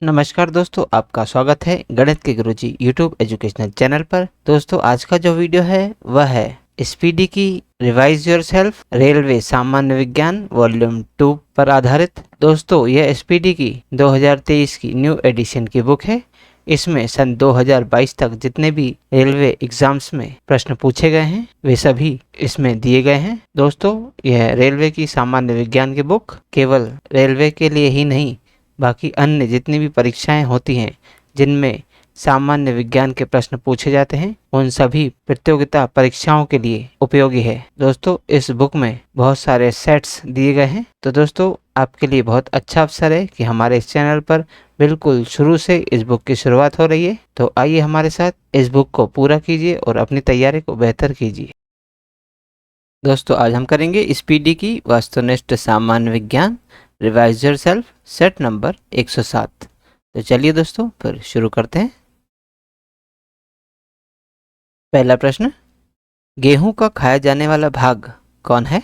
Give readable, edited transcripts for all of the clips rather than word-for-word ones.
नमस्कार दोस्तों, आपका स्वागत है गणित के गुरुजी यूट्यूब एजुकेशनल चैनल पर। दोस्तों, आज का जो वीडियो है वह है स्पीडी की रिवाइज योरसेल्फ रेलवे सामान्य विज्ञान वॉल्यूम 2 पर आधारित। दोस्तों, यह स्पीडी की 2023 की न्यू एडिशन की बुक है। इसमें सन 2022 तक जितने भी रेलवे एग्जाम्स में प्रश्न पूछे गए हैं वे सभी इसमें दिए गए हैं। दोस्तों, यह रेलवे की सामान्य विज्ञान की बुक केवल रेलवे के लिए ही नहीं, बाकी अन्य जितनी भी परीक्षाएं होती हैं जिनमें सामान्य विज्ञान के प्रश्न पूछे जाते हैं उन सभी प्रतियोगिता परीक्षाओं के लिए उपयोगी है। दोस्तों, इस बुक में बहुत सारे सेट्स दिए गए हैं, तो दोस्तों आपके लिए बहुत अच्छा अवसर है कि हमारे इस चैनल पर बिल्कुल शुरू से इस बुक की शुरुआत हो रही है। तो आइए हमारे साथ इस बुक को पूरा कीजिए और अपनी तैयारी को बेहतर कीजिए। दोस्तों, आज हम करेंगे स्पीडी की वस्तुनिष्ठ सामान्य विज्ञान रिवाइज योरसेल्फ सेट नंबर 107। तो चलिए दोस्तों फिर शुरू करते हैं। पहला प्रश्न, गेहूं का खाया जाने वाला भाग कौन है?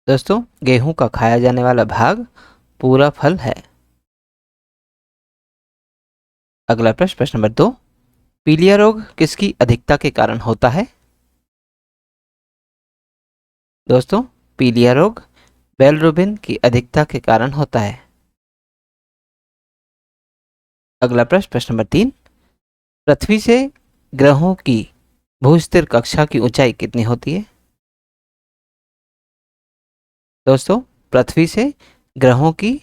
दोस्तों, गेहूं का खाया जाने वाला भाग पूरा फल है। अगला प्रश्न, प्रश्न नंबर 2, पीलिया रोग किसकी अधिकता के कारण होता है? दोस्तों, पीलिया रोग बिलिरुबिन की अधिकता के कारण होता है। अगला प्रश्न, प्रश्न नंबर 3, पृथ्वी से ग्रहों की भूस्थिर कक्षा की ऊंचाई कितनी होती है? दोस्तों, पृथ्वी से ग्रहों की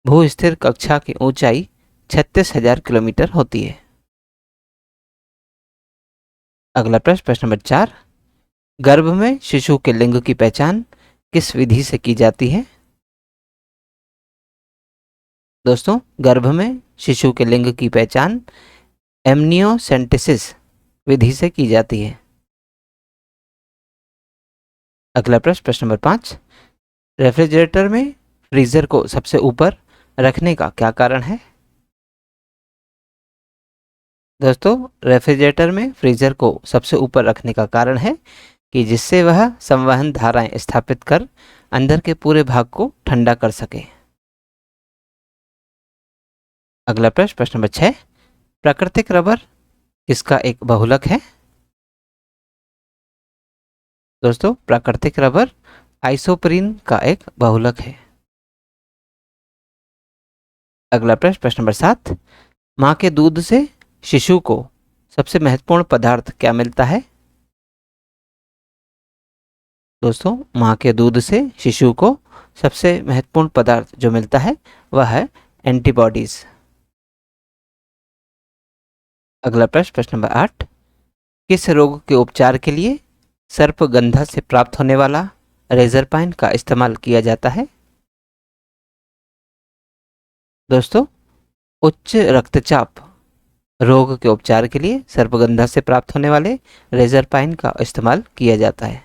भूस्थिर कक्षा की ऊंचाई 36,000 किलोमीटर होती है। अगला प्रश्न, प्रश्न नंबर 4, गर्भ में शिशु के लिंग की पहचान किस विधि से की जाती है? दोस्तों, गर्भ में शिशु के लिंग की पहचान एमनियोसेंटेसिस विधि से की जाती है। अगला प्रश्न, प्रश्न नंबर 5, रेफ्रिजरेटर में फ्रीजर को सबसे ऊपर रखने का क्या कारण है? दोस्तों, रेफ्रिजरेटर में फ्रीजर को सबसे ऊपर रखने का कारण है कि जिससे वह संवहन धाराएं स्थापित कर अंदर के पूरे भाग को ठंडा कर सके। अगला प्रश्न, प्रश्न नंबर 6, प्राकृतिक रबर किसका एक बहुलक है? दोस्तों, प्राकृतिक रबर आइसोप्रीन का एक बहुलक है। अगला प्रश्न, प्रश्न नंबर 7, मां के दूध से शिशु को सबसे महत्वपूर्ण पदार्थ क्या मिलता है? दोस्तों, मां के दूध से शिशु को सबसे महत्वपूर्ण पदार्थ जो मिलता है वह है एंटीबॉडीज। अगला प्रश्न, प्रश्न नंबर 8, किस रोग के उपचार के लिए सर्पगंधा से प्राप्त होने वाला रेजरपाइन का इस्तेमाल किया जाता है? दोस्तों, उच्च रक्तचाप रोग के उपचार के लिए सर्पगंधा से प्राप्त होने वाले रेजरपाइन का इस्तेमाल किया जाता है।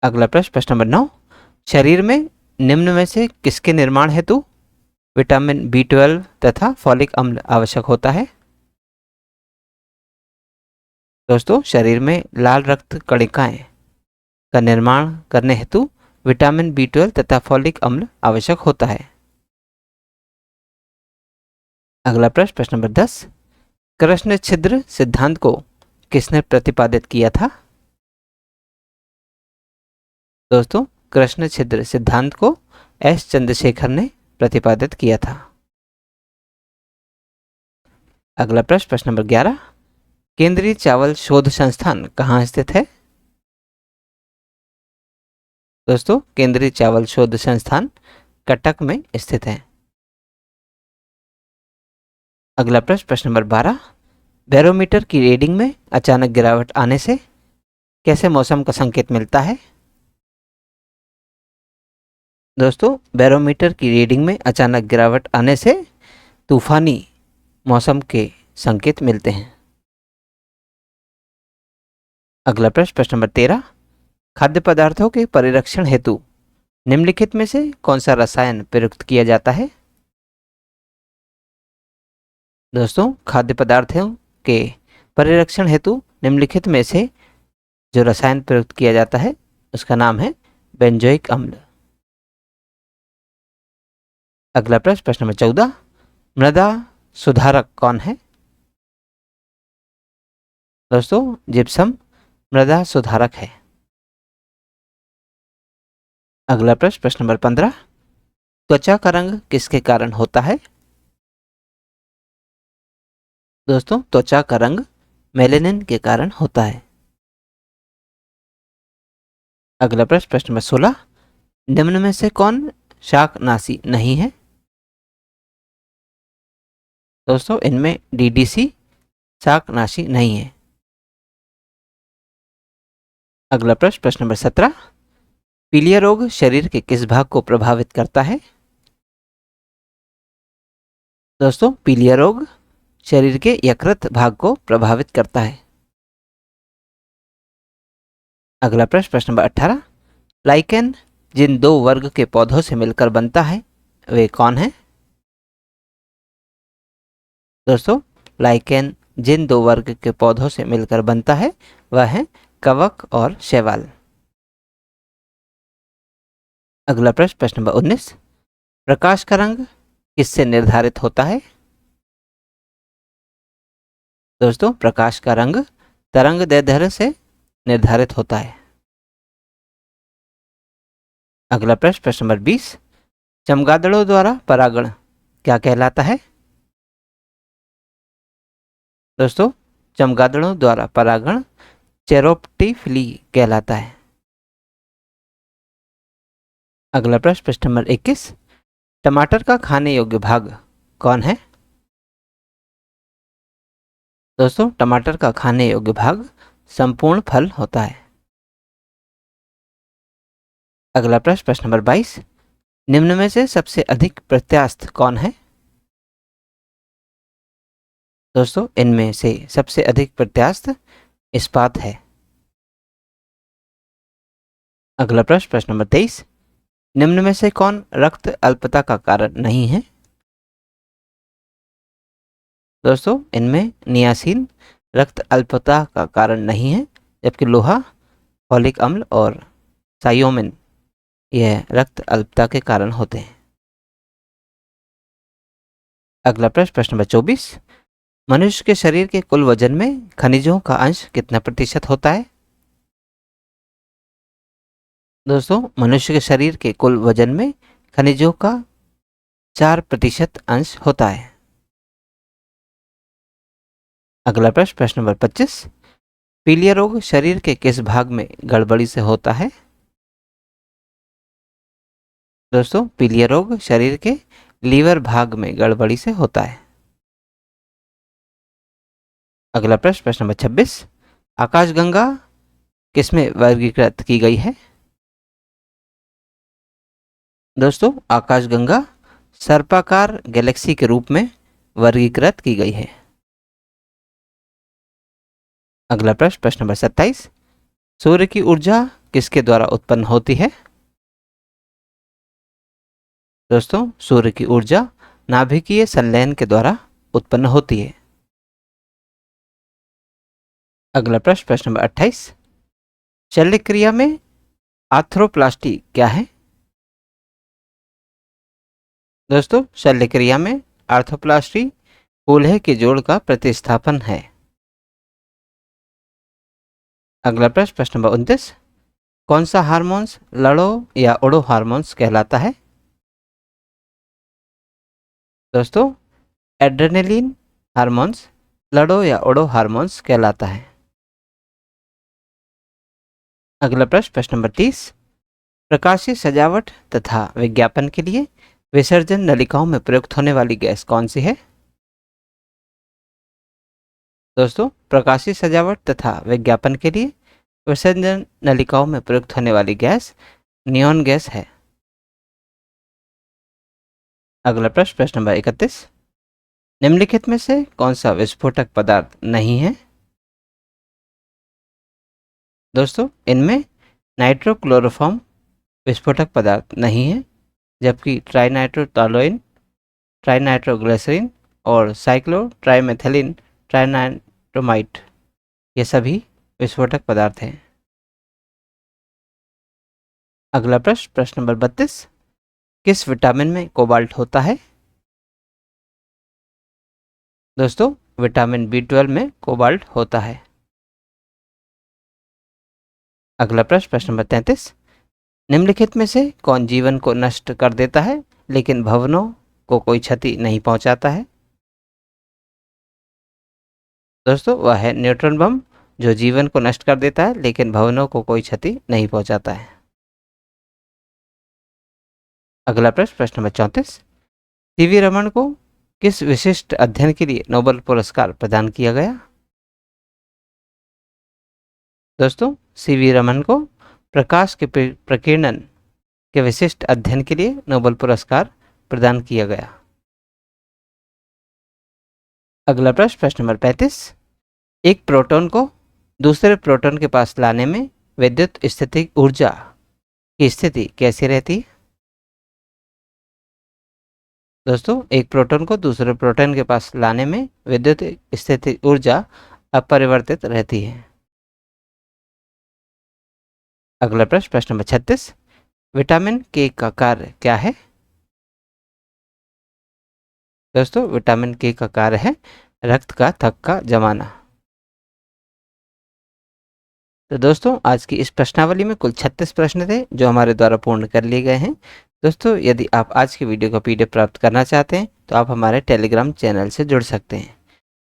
अगला प्रश्न, प्रश्न नंबर 9, शरीर में निम्न में से किसके निर्माण हेतु विटामिन B12 तथा फॉलिक अम्ल आवश्यक होता है? दोस्तों, शरीर में लाल रक्त कणिकाएं का निर्माण करने हेतु विटामिन B12 तथा फॉलिक अम्ल आवश्यक होता है। अगला प्रश्न, प्रश्न नंबर 10, कृष्ण छिद्र सिद्धांत को किसने प्रतिपादित किया था? दोस्तों, कृष्ण छिद्र सिद्धांत को एस चंद्रशेखर ने प्रतिपादित किया था। अगला प्रश्न, प्रश्न नंबर 11, केंद्रीय चावल शोध संस्थान कहाँ स्थित है? दोस्तों, केंद्रीय चावल शोध संस्थान कटक में स्थित है। अगला प्रश्न, प्रश्न नंबर 12, बैरोमीटर की रीडिंग में अचानक गिरावट आने से कैसे मौसम का संकेत मिलता है? दोस्तों, बैरोमीटर की रीडिंग में अचानक गिरावट आने से तूफानी मौसम के संकेत मिलते हैं। अगला प्रश्न, प्रश्न नंबर 13, खाद्य पदार्थों के परिरक्षण हेतु निम्नलिखित में से कौन सा रसायन प्रयुक्त किया जाता है? दोस्तों, खाद्य पदार्थों के परिरक्षण हेतु निम्नलिखित में से जो रसायन प्रयुक्त किया जाता है उसका नाम है बेंजोइक अम्ल। अगला प्रश्न, प्रश्न नंबर 14, मृदा सुधारक कौन है? दोस्तों जिप्सम मृदा सुधारक है। अगला प्रश्न, प्रश्न नंबर 15, त्वचा का रंग किसके कारण होता है? दोस्तों त्वचा का रंग मेलेनिन के कारण होता है। अगला प्रश्न, प्रश्न नंबर 16, निम्न में से कौन शाकनाशी नहीं है? दोस्तों इनमें डीडीसी शाकनाशी नहीं है। अगला प्रश्न, प्रश्न नंबर 17, पीलिया रोग शरीर के किस भाग को प्रभावित करता है? दोस्तों पीलिया रोग शरीर के यकृत भाग को प्रभावित करता है। अगला प्रश्न, प्रश्न नंबर 18, लाइकेन जिन दो वर्ग के पौधों से मिलकर बनता है वे कौन है? दोस्तों लाइकेन जिन दो वर्ग के पौधों से मिलकर बनता है वह है कवक और शैवाल। अगला प्रश्न, प्रश्न नंबर 19, प्रकाश का रंग किससे निर्धारित होता है? दोस्तों प्रकाश का रंग तरंग दैर्ध्य से निर्धारित होता है। अगला प्रश्न, प्रश्न नंबर 20, चमगादड़ों द्वारा परागण क्या कहलाता है? दोस्तों चमगादड़ों द्वारा परागण चेरोप्टिफिली कहलाता है। अगला प्रश्न, प्रश्न नंबर 21, टमाटर का खाने योग्य भाग कौन है? दोस्तों टमाटर का खाने योग्य भाग संपूर्ण फल होता है। अगला प्रश्न, प्रश्न नंबर 22, निम्न में से सबसे अधिक प्रत्यास्थ कौन है? दोस्तों इनमें से सबसे अधिक प्रत्यास्थ इस्पात है। अगला प्रश्न, प्रश्न नंबर 23, निम्न में से कौन रक्त अल्पता का कारण नहीं है? दोस्तों इनमें नियासिन रक्त अल्पता का कारण नहीं है, जबकि लोहा, फॉलिक अम्ल और सायोमिन यह रक्त अल्पता के कारण होते हैं। अगला प्रश्न, प्रश्न नंबर 24, मनुष्य के शरीर के कुल वजन में खनिजों का अंश कितना प्रतिशत होता है? दोस्तों मनुष्य के शरीर के कुल वजन में खनिजों का 4% अंश होता है। अगला प्रश्न, प्रश्न नंबर 25, पीलिया रोग शरीर के किस भाग में गड़बड़ी से होता है? दोस्तों पीलिया रोग शरीर के लीवर भाग में गड़बड़ी से होता है। अगला प्रश्न, प्रश्न नंबर 26, आकाशगंगा किसमें वर्गीकृत की गई है? दोस्तों आकाशगंगा सर्पाकार गैलेक्सी के रूप में वर्गीकृत की गई है। अगला प्रश्न, प्रश्न नंबर 27, सूर्य की ऊर्जा किसके द्वारा उत्पन्न होती है? दोस्तों सूर्य की ऊर्जा नाभिकीय संलयन के द्वारा उत्पन्न होती है। अगला प्रश्न, प्रश्न नंबर 28, शल्य क्रिया में आर्थ्रोप्लास्टी क्या है? दोस्तों शल्य क्रिया में आर्थ्रोप्लास्टी कूल्हे के जोड़ का प्रतिस्थापन है। अगला प्रश्न, प्रश्न नंबर 29, कौन सा हार्मोन्स लड़ो या उड़ो हार्मोन्स कहलाता है? दोस्तों एड्रेनलिन हार्मोन्स लड़ो या उड़ो हार्मोन्स कहलाता है। अगला प्रश्न, प्रश्न नंबर 30, प्रकाशीय सजावट तथा विज्ञापन के लिए विसर्जन नलिकाओं में प्रयुक्त होने वाली गैस कौन सी है? दोस्तों प्रकाशीय सजावट तथा विज्ञापन के लिए विसर्जन नलिकाओं में प्रयुक्त होने वाली गैस नियॉन गैस है। अगला प्रश्न, प्रश्न नंबर 31, निम्नलिखित में से कौन सा विस्फोटक पदार्थ नहीं है? दोस्तों इनमें नाइट्रोक्लोरोफॉर्म विस्फोटक पदार्थ नहीं है, जबकि ट्राइनाइट्रोटॉलुइन, ट्राइनाइट्रोग्लिसरीन और साइक्लो ट्राइमेथिलीन ट्राइनाइट्रोमाइट ये सभी विस्फोटक पदार्थ हैं। अगला प्रश्न, प्रश्न नंबर 32, किस विटामिन में कोबाल्ट होता है? दोस्तों, विटामिन B12 में कोबाल्ट होता है। अगला प्रश्न, प्रश्न नंबर 33, निम्नलिखित में से कौन जीवन को नष्ट कर देता है लेकिन भवनों को कोई क्षति नहीं पहुंचाता है? दोस्तों, वह है न्यूट्रॉन बम, जो जीवन को नष्ट कर देता है लेकिन भवनों को कोई क्षति नहीं पहुंचाता है। अगला प्रश्न, प्रश्न नंबर 34, सीवी रमन को किस विशिष्ट अध्ययन के लिए नोबेल पुरस्कार प्रदान किया गया? दोस्तों, सीवी रमन को प्रकाश के प्रकीर्णन के विशिष्ट अध्ययन के लिए नोबेल पुरस्कार प्रदान किया गया। अगला प्रश्न, प्रश्न नंबर 35, एक प्रोटॉन को दूसरे प्रोटॉन के पास लाने में विद्युत स्थितिज ऊर्जा की स्थिति कैसी रहती है? दोस्तों, एक प्रोटॉन को दूसरे प्रोटॉन के पास लाने में विद्युत स्थितिज ऊर्जा अपरिवर्तित रहती है। अगला प्रश्न, प्रश्न नंबर 36, विटामिन के का कार्य क्या है? दोस्तों, विटामिन के का कार्य है रक्त का थक्का जमाना। तो दोस्तों, आज की इस प्रश्नावली में कुल 36 प्रश्न थे जो हमारे द्वारा पूर्ण कर लिए गए हैं। दोस्तों, यदि आप आज की वीडियो का PDF प्राप्त करना चाहते हैं तो आप हमारे टेलीग्राम चैनल से जुड़ सकते हैं।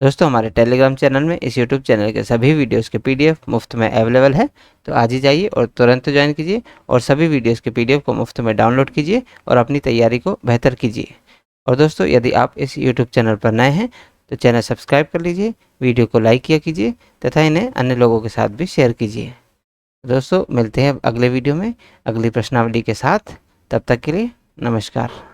दोस्तों, हमारे टेलीग्राम चैनल में इस YouTube चैनल के सभी वीडियोस के PDF मुफ्त में अवेलेबल है, तो आज ही जाइए और तुरंत ज्वाइन कीजिए और सभी वीडियोस के PDF को मुफ्त में डाउनलोड कीजिए और अपनी तैयारी को बेहतर कीजिए। और दोस्तों, यदि आप इस YouTube चैनल पर नए हैं तो चैनल सब्सक्राइब कर लीजिए, वीडियो को लाइक किया कीजिए तथा इन्हें अन्य लोगों के साथ भी शेयर कीजिए। दोस्तों, मिलते हैं अगले वीडियो में अगली प्रश्नावली के साथ। तब तक के लिए नमस्कार।